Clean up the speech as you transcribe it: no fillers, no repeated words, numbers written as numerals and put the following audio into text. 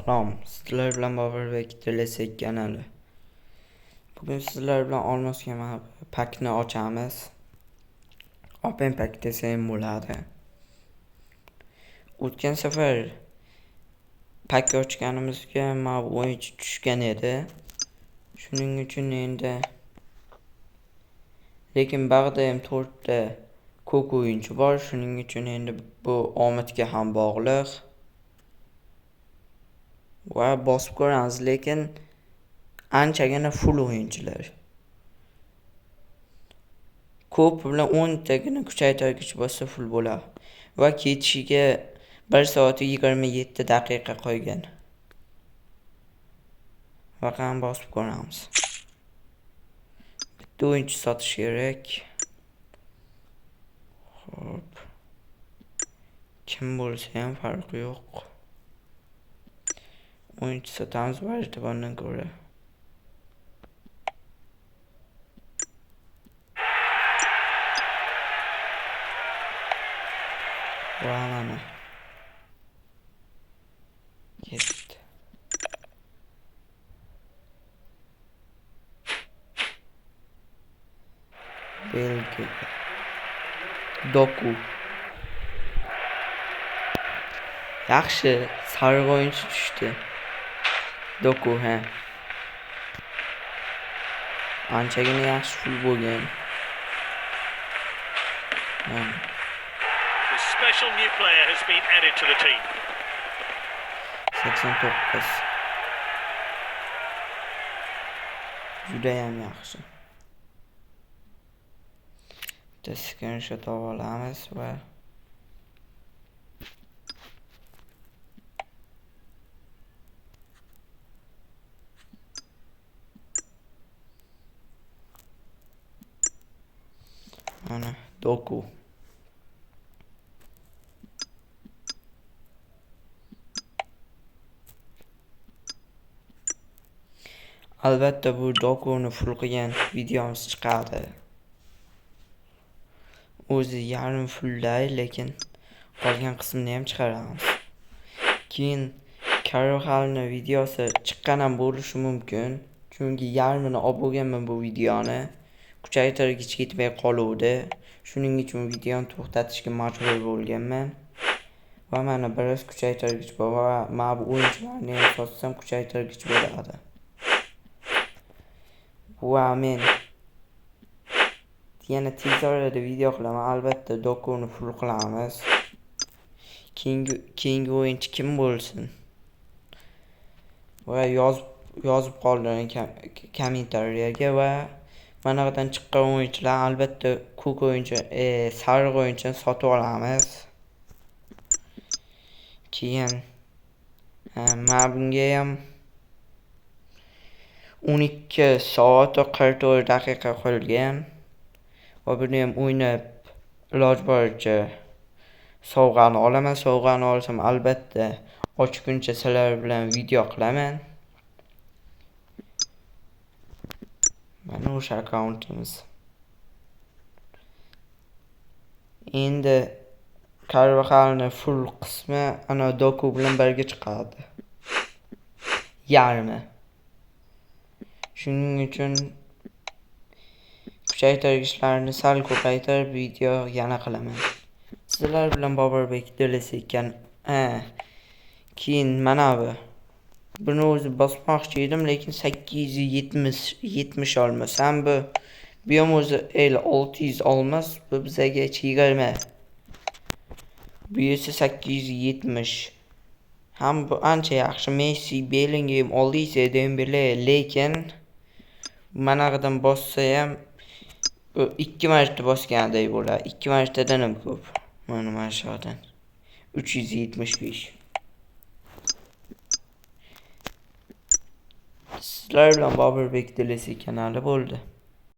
Salom, sizlar bilan Boburbek Dilesek kanali. Bugun sizlar bilan olmosga pakni ochamiz. Open pak desam bo'ladi. O'tgan safar pak ochganimizga mana bu o'yinchi tushgan edi. Shuning uchun endi lekin bag'da ham 4 ta ko'k o'yinchi bor. Shuning uchun endi bu omadga ham bog'liq. Va bosib ko'ramiz, lekin anchagina full o'yinchilar. Ko'p bilan 10 tagina kuchaytirgich bossa full bo'ladi. Va ketishiga 1 soat 27 daqiqa qolgan. Va ham bosib ko'ramiz. Bitta o'yinchi sotish kerak. Xo'p. Kim bo'lsa ham farqi yo'q. O'yinchi sotamiz baribir ko'ra. Va mana. Ketdi. Belgi. Doku. Yaxshi, sariq o'yinchi tushdi. Doku ha. Anchagina yaxshi full bo'lgan. The special new player has been added to the team. 89. Juda ham yaxshi. Bitta screenshot olamiz va mana Doku. Albatta bu Dokuni full qilgan videomiz chiqadi. O'zi yarim fullday, lekin qolgan qismini ham chiqaramiz. Keyin Carvahalni videosi chiqqan ham bo'lishi mumkin, chunki yarmini olib bo'lganman bu videoni. Kuchaytirgich ketmay qoluvdi. Shuning uchun videoni to'xtatishga majbur bo'lganman. Va mana biroz kuchaytirgich bor va mana bu o'yinchilarni ham sotsam kuchaytirgich bo'ladi. Va men yana tez orada video qilaman. Albatta Dokuni full qilamiz. Keyingi o'yinchi kim bo'lsin? Va yozib qoldiring kommentariyaga va manaqadan chiqqan o'yinchilar albatta ko'k o'yinchi, sariq o'yinchini sotib olamiz. Keyin mana bunga ham 12 soat va 44 daqiqa qolgan. Va buni ham o'ynab iloj boricha sovg'ani olaman. Sovg'ani olsam albatta ochguncha sizlar bilan video qilaman. Mana o'sha akkauntimiz. Endi Carvahalni full qismi ana Doku bilan birga chiqadi. Yarmi. Shuning uchun kuchaytirgichlarni sal ko'paytirib video yana qilaman. Sizlar bilan Boburbek Dilesek ekan. Keyin mana bu. Buni o'zi bosmoqchi edim, lekin 870 olmasam bu ham o'zi 600 olmas, bu bizga 20. Bu esa 870. Ham bu ancha yaxshi. Messi, Bellingham, Olise, Dembele, lekin manaqadan bossa ham 2 marta bosganday bo'ladi. 2 martadan ham ko'p. Mana shu yerdan 375. Sizlar bilan Boburbek Dilesek kanali bo'ldi.